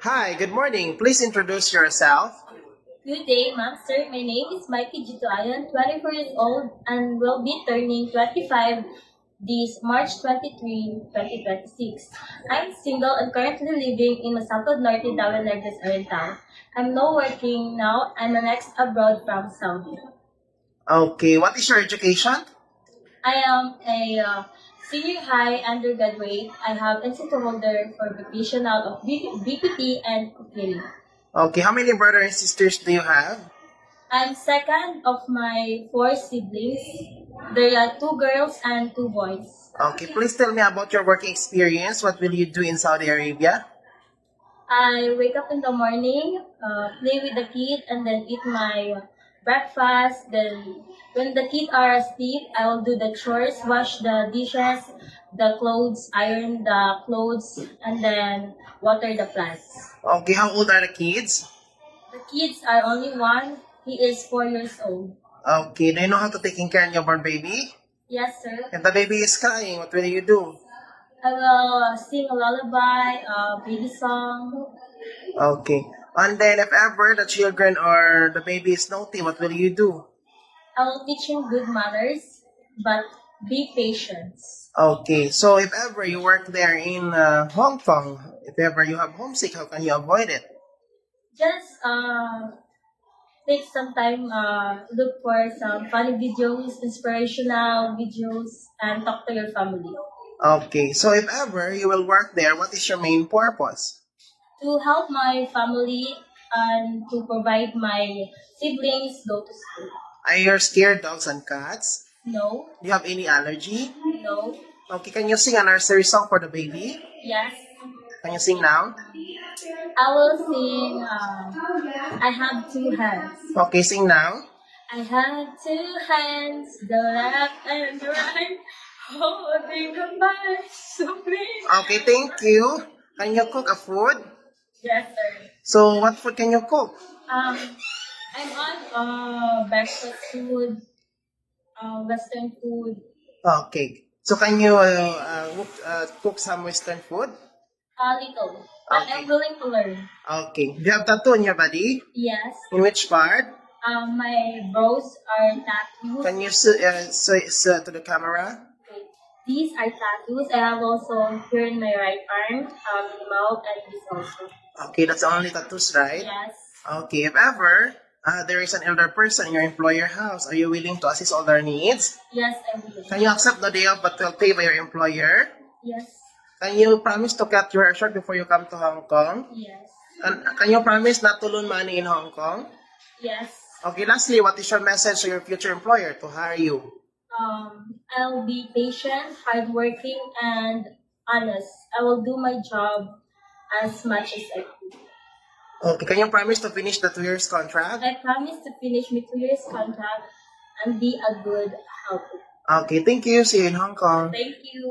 Hi, good morning. Please introduce yourself. Good day, ma'am, sir. My name is Mikey Gito Ayon, 24 years old, and will be turning 25 this March 23, 2026. I'm single and currently living in Masangkod Norte, Dawan Negros, Oriental. I'm now working now. I'm an ex abroad from Saudi. Okay, what is your education? I am a senior high undergraduate. I have NCT holder for vocational of BPT and cookery. Okay, how many brothers and sisters do you have? I'm second of my four siblings. There are two girls and two boys. Okay, please tell me about your working experience. What will you do in Saudi Arabia? I wake up in the morning, play with the kid, and then eat my breakfast. Then, when the kids are asleep, I will do the chores, wash the dishes, the clothes, iron the clothes, and then water the plants. Okay, how old are the kids? The kids are only one. He is 4 years old. Okay, do you know how to take care of your newborn baby? Yes, sir. If the baby is crying, what will you do? I will sing a lullaby, a baby song. Okay, and then if ever the children or the baby is naughty, what will you do? I will teach him good manners, but be patient. Okay, so if ever you work there in Hong Kong, if ever you have homesick, how can you avoid it? Just take some time, look for some funny videos, inspirational videos, and talk to your family. Okay, so if ever you will work there, what is your main purpose? To help my family and to provide my siblings go to school. Are you scared dogs and cats? No, Do you have any allergy? no, Okay, can you sing a nursery song for the baby? yes. Can you sing now? I will sing, I have two hands. Okay, sing now. I have two hands, the left and the right, holding a bag so clean. Okay, thank you. Can you cook a food? Yes, sir. So, what food can you cook? Um, I'm on breakfast food, Western food, Okay, so can you cook some Western food? a little. But Okay. I'm willing to learn. Okay, do you have tattoo on your body? Yes. In which part? My brows are tattoos. Can you say to the camera? Okay. These are tattoos. I have also here in my right arm, mouth, and this also. Okay, that's only tattoos, right? Yes. Okay, if ever there is an elder person in your employer house, are you willing to assist all their needs? Yes, I will. Can you accept the day off but will pay by your employer? Yes. Can you promise to cut your hair short before you come to Hong Kong? Yes. And can you promise not to loan money in Hong Kong? Yes. Okay, lastly, what is your message to your future employer to hire you? I'll be patient, hardworking, and honest. I will do my job as much as I could. Okay, can you promise to finish the 2 years contract? I promise to finish my 2 years contract and be a good helper. Okay, thank you. See you in Hong Kong. Thank you.